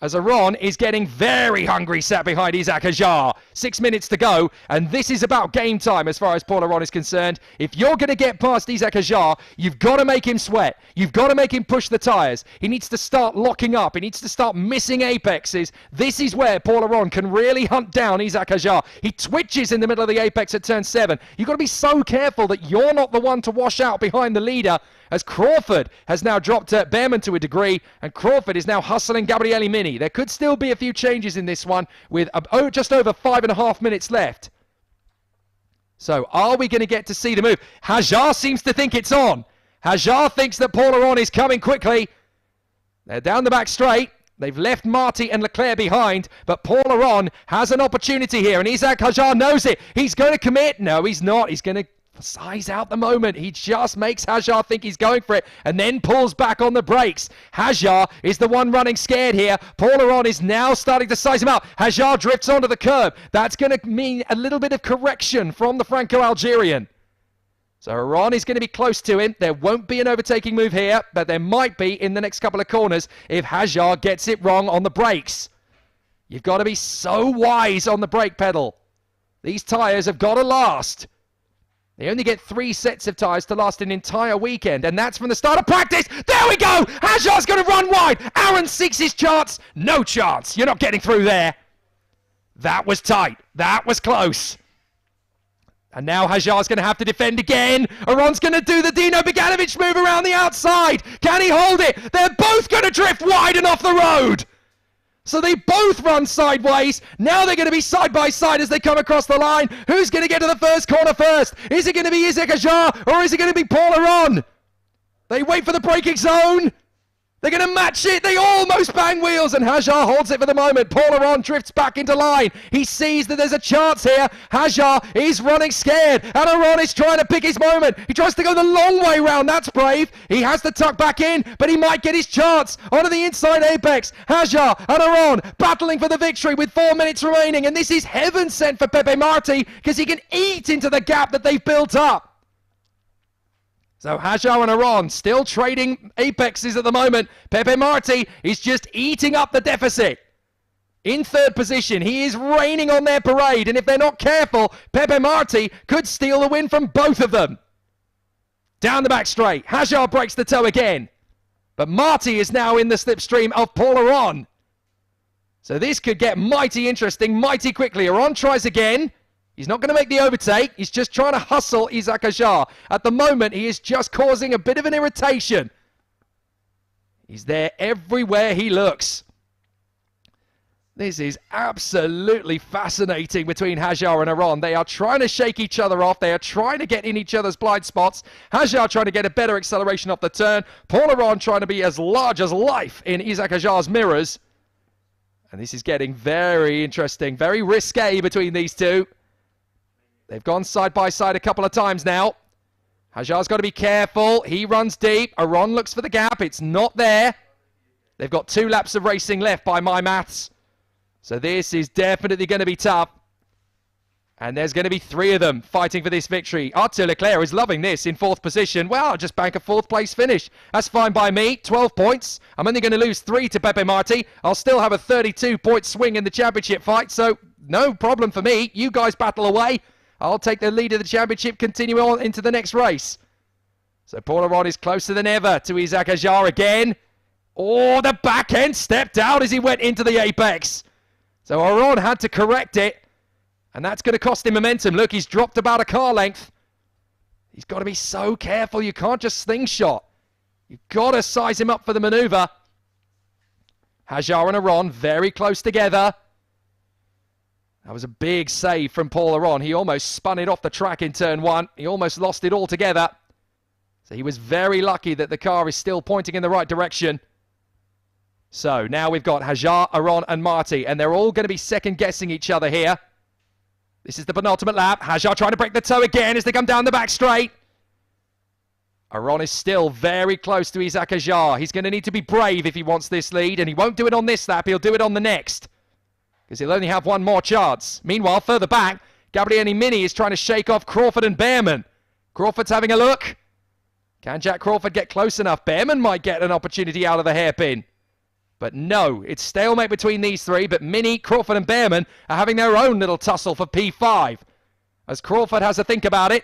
as Aron is getting very hungry sat behind Isaac Hajar. 6 minutes to go, and this is about game time as far as Paul Aron is concerned. If you're going to get past Isaac Hajar, you've got to make him sweat. You've got to make him push the tyres. He needs to start locking up. He needs to start missing apexes. This is where Paul Aron can really hunt down Isaac Hajar. He twitches in the middle of the apex at turn 7. You've got to be so careful that you're not the one to wash out behind the leader, as Crawford has now dropped Behrman to a degree, and Crawford is now hustling Gabriele Mini. There could still be a few changes in this one with just over 5.5 minutes left. So are we going to get to see the move? Hajar seems to think it's on. Hajar thinks that Paul Aron is coming quickly. They're down the back straight. They've left Marty and Leclerc behind, but Paul Aron has an opportunity here, and Isaac Hajar knows it. He's going to commit. No, he's not. He's going to size out the moment. He just makes Hajar think he's going for it and then pulls back on the brakes. Hajar is the one running scared here. Paul Aron is now starting to size him out. Hajar drifts onto the curb. That's going to mean a little bit of correction from the Franco-Algerian. So Aron is going to be close to him. There won't be an overtaking move here, but there might be in the next couple of corners if Hajar gets it wrong on the brakes. You've got to be so wise on the brake pedal. These tyres have got to last. They only get 3 sets of tyres to last an entire weekend, and that's from the start of practice. There we go! Hajar's going to run wide. Aaron seeks his chance. No chance. You're not getting through there. That was tight. That was close. And now Hajar's going to have to defend again. Aron's going to do the Dino Beganovic move around the outside. Can he hold it? They're both going to drift wide and off the road. So they both run sideways. Now they're going to be side by side as they come across the line. Who's going to get to the first corner first? Is it going to be Isaac Hajar or is it going to be Paul Aron? They wait for the braking zone. They're going to match it. They almost bang wheels, and Hajar holds it for the moment. Paul Aron drifts back into line. He sees that there's a chance here. Hajar is running scared, and Aron is trying to pick his moment. He tries to go the long way round. That's brave. He has to tuck back in, but he might get his chance onto the inside apex. Hajar and Aron battling for the victory with 4 minutes remaining, and this is heaven sent for Pepe Marti because he can eat into the gap that they've built up. So Hajar and Aron still trading apexes at the moment. Pepe Marti is just eating up the deficit. In 3rd position, he is raining on their parade, and if they're not careful, Pepe Marti could steal the win from both of them. Down the back straight, Hajar breaks the toe again. But Marty is now in the slipstream of Paul Aron. So this could get mighty interesting, mighty quickly. Aron tries again. He's not going to make the overtake. He's just trying to hustle Isaac Ajar. At the moment, he is just causing a bit of an irritation. He's there everywhere he looks. This is absolutely fascinating between Hajar and Aron. They are trying to shake each other off. They are trying to get in each other's blind spots. Hajar trying to get a better acceleration off the turn. Paul Aron trying to be as large as life in Isaac Ajar's mirrors. And this is getting very interesting, very risque between these two. They've gone side by side a couple of times now. Hajar's got to be careful. He runs deep. Aron looks for the gap. It's not there. They've got 2 laps of racing left by my maths. So this is definitely going to be tough. And there's going to be 3 of them fighting for this victory. Arthur Leclerc is loving this in 4th position. Well, I'll just bank a 4th place finish. That's fine by me. 12 points. I'm only going to lose 3 to Pepe Marti. I'll still have a 32-point swing in the championship fight. So no problem for me. You guys battle away. I'll take the lead of the championship, continue on into the next race. So Paul Aron is closer than ever to Isaac Ajar again. Oh, the back end stepped out as he went into the apex. So Aron had to correct it, and that's going to cost him momentum. Look, he's dropped about a car length. He's got to be so careful. You can't just slingshot. You've got to size him up for the maneuver. Hajar and Aron very close together. That was a big save from Paul Aron. He almost spun it off the track in turn 1. He almost lost it altogether. So he was very lucky that the car is still pointing in the right direction. So now we've got Hajar, Aron and Marti, and they're all going to be second-guessing each other here. This is the penultimate lap. Hajar trying to break the toe again as they come down the back straight. Aron is still very close to Isaac Ajar. He's going to need to be brave if he wants this lead, and he won't do it on this lap. He'll do it on the next, because he'll only have 1 more chance. Meanwhile, further back, Gabriele Mini is trying to shake off Crawford and Behrman. Crawford's having a look. Can Jack Crawford get close enough? Behrman might get an opportunity out of the hairpin. But no, it's stalemate between these 3, but Mini, Crawford and Behrman are having their own little tussle for P5. As Crawford has a think about it.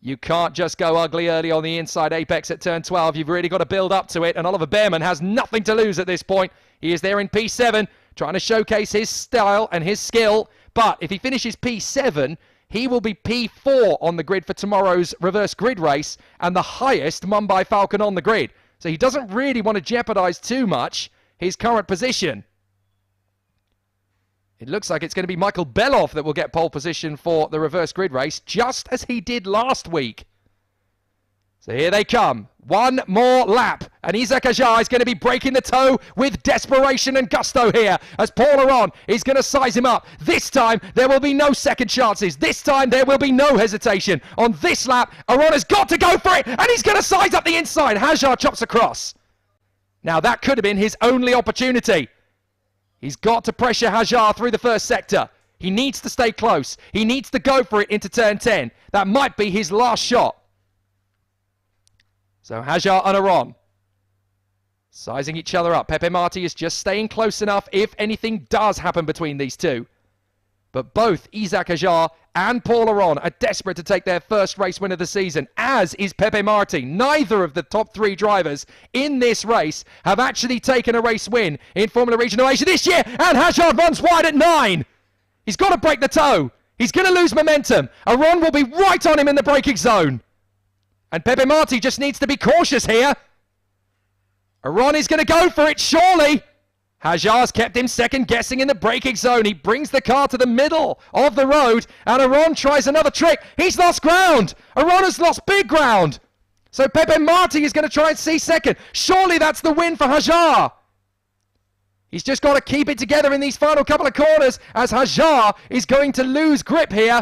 You can't just go ugly early on the inside apex at turn 12. You've really got to build up to it, and Oliver Behrman has nothing to lose at this point. He is there in P7, trying to showcase his style and his skill. But if he finishes P7, he will be P4 on the grid for tomorrow's reverse grid race, and the highest Mumbai Falcon on the grid. So he doesn't really want to jeopardize too much his current position. It looks like it's going to be Michael Beloff that will get pole position for the reverse grid race, just as he did last week. So here they come. 1 more lap. And Isaac Ajar is going to be breaking the toe with desperation and gusto here, as Paul Aron is going to size him up. This time, there will be no second chances. This time, there will be no hesitation. On this lap, Aron has got to go for it, and he's going to size up the inside. Hajar chops across. Now, that could have been his only opportunity. He's got to pressure Hajar through the first sector. He needs to stay close. He needs to go for it into turn 10. That might be his last shot. So Hajar and Aron sizing each other up. Pepe Marti is just staying close enough if anything does happen between these two. But both Isaac Ajar and Paul Aron are desperate to take their first race win of the season, as is Pepe Marti. Neither of the top 3 drivers in this race have actually taken a race win in Formula Regional Asia this year, and Hajar runs wide at 9. He's got to break the toe. He's going to lose momentum. Aron will be right on him in the braking zone. And Pepe Marti just needs to be cautious here. Aron is going to go for it, surely. Hajar's kept him second guessing in the braking zone. He brings the car to the middle of the road, and Aron tries another trick. He's lost ground. Aron has lost big ground. So Pepe Marti is going to try and see second. Surely that's the win for Hajar. He's just got to keep it together in these final couple of corners, as Hajar is going to lose grip here.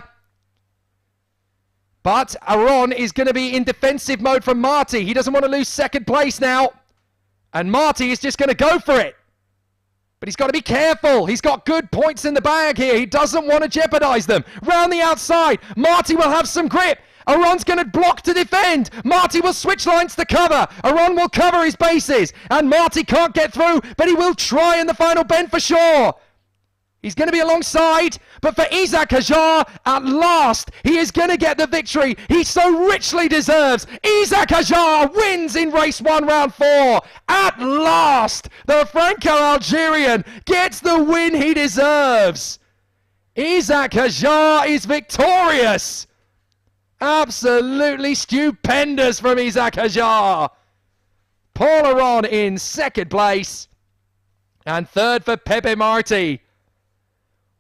But Aron is going to be in defensive mode from Marti. He doesn't want to lose second place now. And Marti is just going to go for it. But he's got to be careful. He's got good points in the bag here. He doesn't want to jeopardize them. Round the outside, Marti will have some grip. Aron's going to block to defend. Marti will switch lines to cover. Aron will cover his bases. And Marti can't get through, but he will try in the final bend for sure. He's going to be alongside, but for Isaac Hajar, at last, he is going to get the victory he so richly deserves. Isaac Hajar wins in race 1, round 4. At last, the Franco-Algerian gets the win he deserves. Isaac Hajar is victorious. Absolutely stupendous from Isaac Hajar. Paul Aron in second place. And third for Pepe Marti.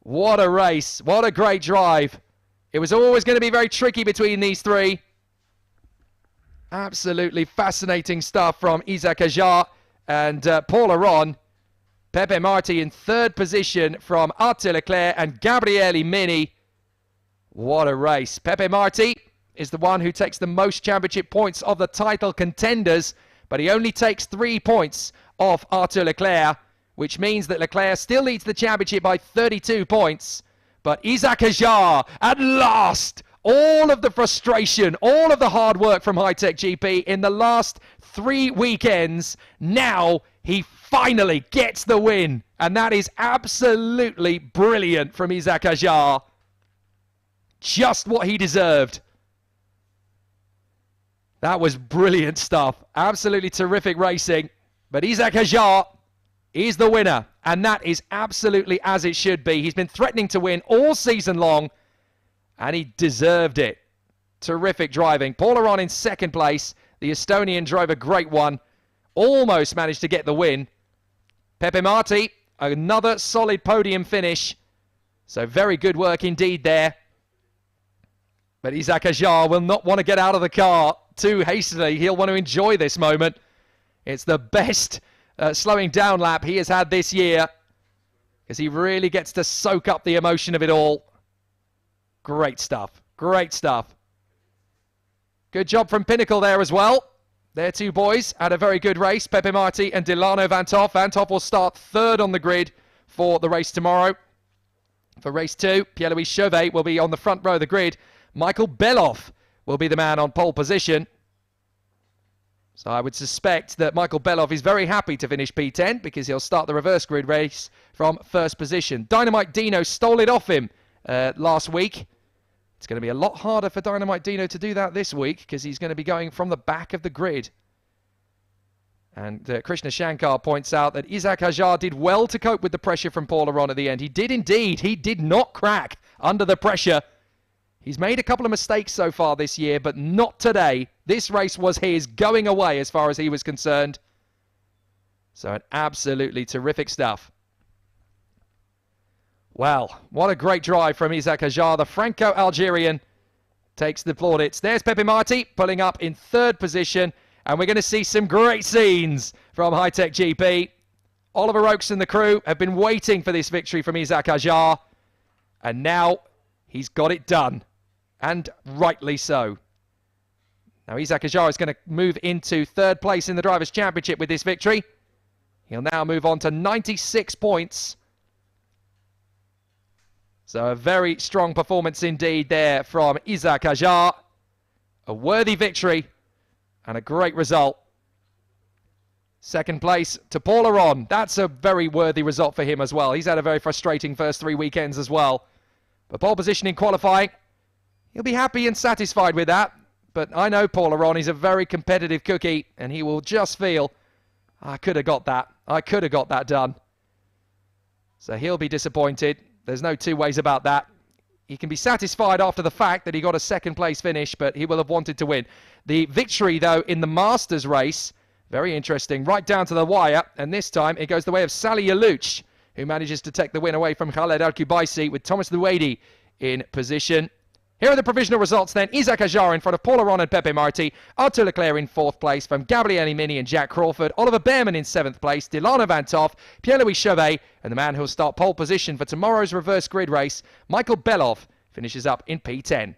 What a race. What a great drive. It was always going to be very tricky between these three. Absolutely fascinating stuff from Isaac Hajar and Paul Aron. Pepe Marti in third position from Arthur Leclerc and Gabriele Mini. What a race. Pepe Marti is the one who takes the most championship points of the title contenders, but he only takes 3 points off Arthur Leclerc, which means that Leclerc still leads the championship by 32 points. But Isaac Hajar, at last, all of the frustration, all of the hard work from High Tech GP in the last 3 weekends, now he finally gets the win. And that is absolutely brilliant from Isaac Hajar. Just what he deserved. That was brilliant stuff. Absolutely terrific racing. But Isaac Hajar is the winner, and that is absolutely as it should be. He's been threatening to win all season long, and he deserved it. Terrific driving. Paul Aron in second place. The Estonian drove a great one. Almost managed to get the win. Pepe Marti, another solid podium finish. So very good work indeed there. But Isaac Hajar will not want to get out of the car too hastily. He'll want to enjoy this moment. It's the best slowing down lap he has had this year, because he really gets to soak up the emotion of it all. Great stuff. Great stuff. Good job from Pinnacle there as well. Their two boys had a very good race, Pepe Marti and Delano Van Toff. Van Toff will start third on the grid for the race tomorrow. For race 2, Pierre-Louis Chauvet will be on the front row of the grid. Michael Beloff will be the man on pole position. So I would suspect that Michael Beloff is very happy to finish P10, because he'll start the reverse grid race from first position. Dynamite Dino stole it off him last week. It's going to be a lot harder for Dynamite Dino to do that this week, because he's going to be going from the back of the grid. And Krishna Shankar points out that Isaac Hajar did well to cope with the pressure from Paul Aron at the end. He did indeed. He did not crack under the pressure. He's made a couple of mistakes so far this year, but not today. This race was his going away as far as he was concerned. So an absolutely terrific stuff. Well, what a great drive from Isaac Hajar. The Franco-Algerian takes the plaudits. There's Pepe Marti pulling up in third position. And we're going to see some great scenes from High Tech GP. Oliver Oakes and the crew have been waiting for this victory from Isaac Hajar. And now he's got it done. And rightly so. Now Isaac Hajar is going to move into third place in the Drivers' Championship with this victory. He'll now move on to 96 points. So a very strong performance indeed there from Isaac Hajar. A worthy victory and a great result. Second place to Paul Aron. That's a very worthy result for him as well. He's had a very frustrating first 3 weekends as well. But pole position in qualifying, he'll be happy and satisfied with that. But I know Paul Aron, he's a very competitive cookie, and he will just feel, I could have got that. I could have got that done. So he'll be disappointed. There's no two ways about that. He can be satisfied after the fact that he got a second place finish, but he will have wanted to win. The victory, though, in the Masters race, very interesting, right down to the wire, and this time it goes the way of Sally Yalouch, who manages to take the win away from Khaled Al-Kubaisi with Thomas Luedi in position. Here are the provisional results then. Isaac Hajar in front of Paul Aron and Pepe Marti. Arthur Leclerc in fourth place from Gabriele Mini and Jack Crawford. Oliver Behrman in seventh place. Delano Van Toff, Pierre-Louis Chauvet, and the man who'll start pole position for tomorrow's reverse grid race, Michael Beloff, finishes up in P10.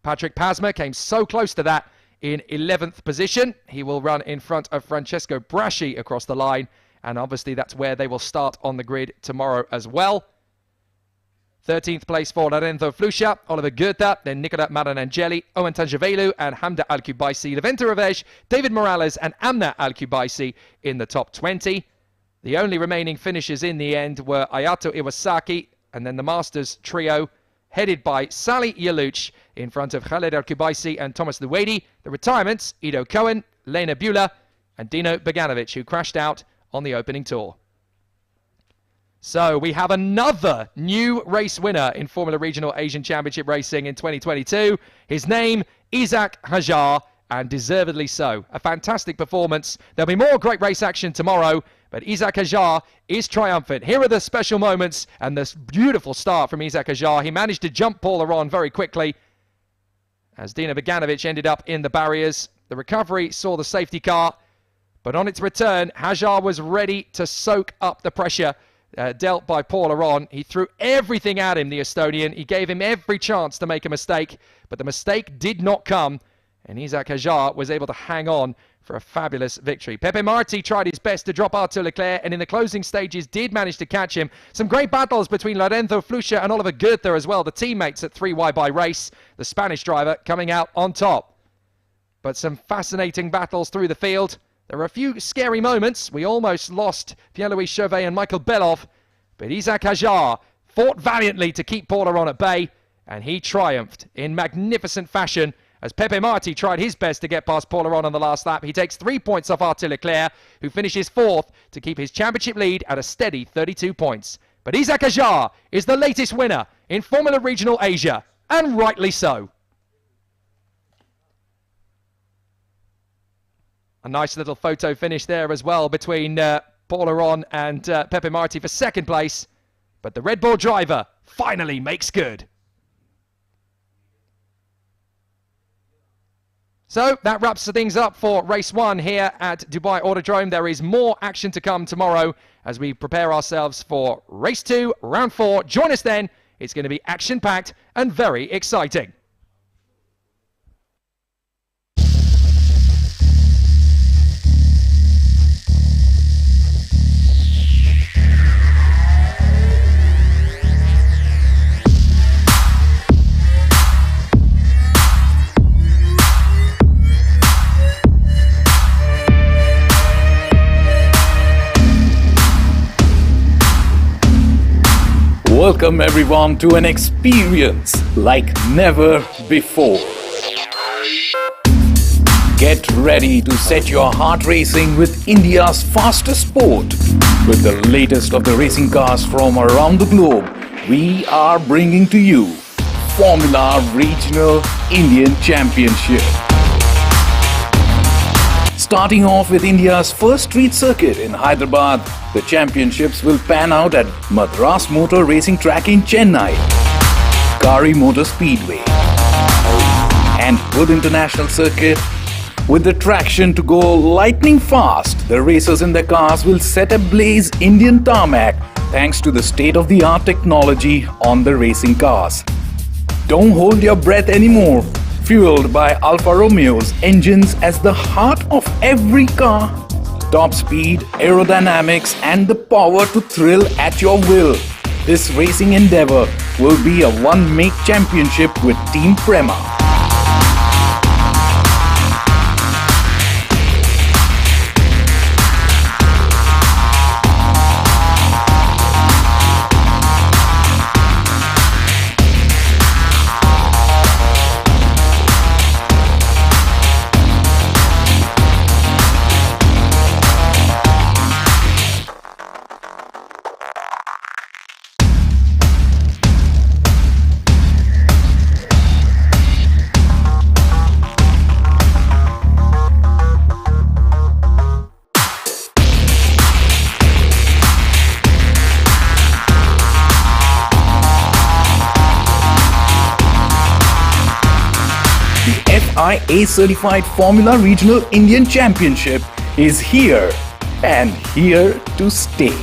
Patrick Pasma came so close to that in 11th position. He will run in front of Francesco Braschi across the line, and obviously that's where they will start on the grid tomorrow as well. 13th place for Lorenzo Flusha, Oliver Goethe, then Nicola Maranangeli, Owen Tangevelu and Hamda Al-Kubaisi, Levente Ravesh, David Morales and Amna Al-Kubaisi in the top 20. The only remaining finishers in the end were Ayato Iwasaki and then the Masters trio, headed by Sally Yaluch in front of Khaled Al-Kubaisi and Thomas Luwadi. The retirements, Ido Cohen, Lena Bula and Dino Beganovic, who crashed out on the opening tour. So we have another new race winner in Formula Regional Asian Championship Racing in 2022. His name, Isaac Hajar, and deservedly so. A fantastic performance. There'll be more great race action tomorrow, but Isaac Hajar is triumphant. Here are the special moments and this beautiful start from Isaac Hajar. He managed to jump Paul Aron very quickly as Dino Beganovic ended up in the barriers. The recovery saw the safety car, but on its return, Hajar was ready to soak up the pressure dealt by Paul Aron. He threw everything at him, the Estonian. He gave him every chance to make a mistake, but the mistake did not come, and Isaac Hajar was able to hang on for a fabulous victory. Pepe Marti tried his best to drop Arthur Leclerc, and in the closing stages did manage to catch him. Some great battles between Lorenzo Flusha and Oliver Goethe as well, the teammates at 3Y by race, the Spanish driver coming out on top. But some fascinating battles through the field. There were a few scary moments. We almost lost Pierre-Louis Chauvet and Michael Belov, but Isaac Hajar fought valiantly to keep Paul Aron at bay, and he triumphed in magnificent fashion as Pepe Marti tried his best to get past Paul Aron on the last lap. He takes 3 points off Arthur Leclerc, who finishes fourth to keep his championship lead at a steady 32 points. But Isaac Hajar is the latest winner in Formula Regional Asia, and rightly so. A nice little photo finish there as well between Paul Aron and Pepe Marti for second place. But the Red Bull driver finally makes good. So that wraps things up for race 1 here at Dubai Autodrome. There is more action to come tomorrow as we prepare ourselves for race 2, round 4. Join us then. It's going to be action-packed and very exciting. Welcome everyone to an experience like never before. Get ready to set your heart racing with India's fastest sport. With the latest of the racing cars from around the globe, we are bringing to you Formula Regional Indian Championship. Starting off with India's first street circuit in Hyderabad, the championships will pan out at Madras Motor Racing Track in Chennai, Kari Motor Speedway, and Hood International Circuit. With the traction to go lightning fast, the racers in their cars will set ablaze Indian tarmac thanks to the state-of-the-art technology on the racing cars. Don't hold your breath anymore. Fueled by Alfa Romeo's engines as the heart of every car. Top speed, aerodynamics and the power to thrill at your will. This racing endeavor will be a one-make championship with Team PREMA. FIA certified Formula Regional Indian Championship is here and here to stay.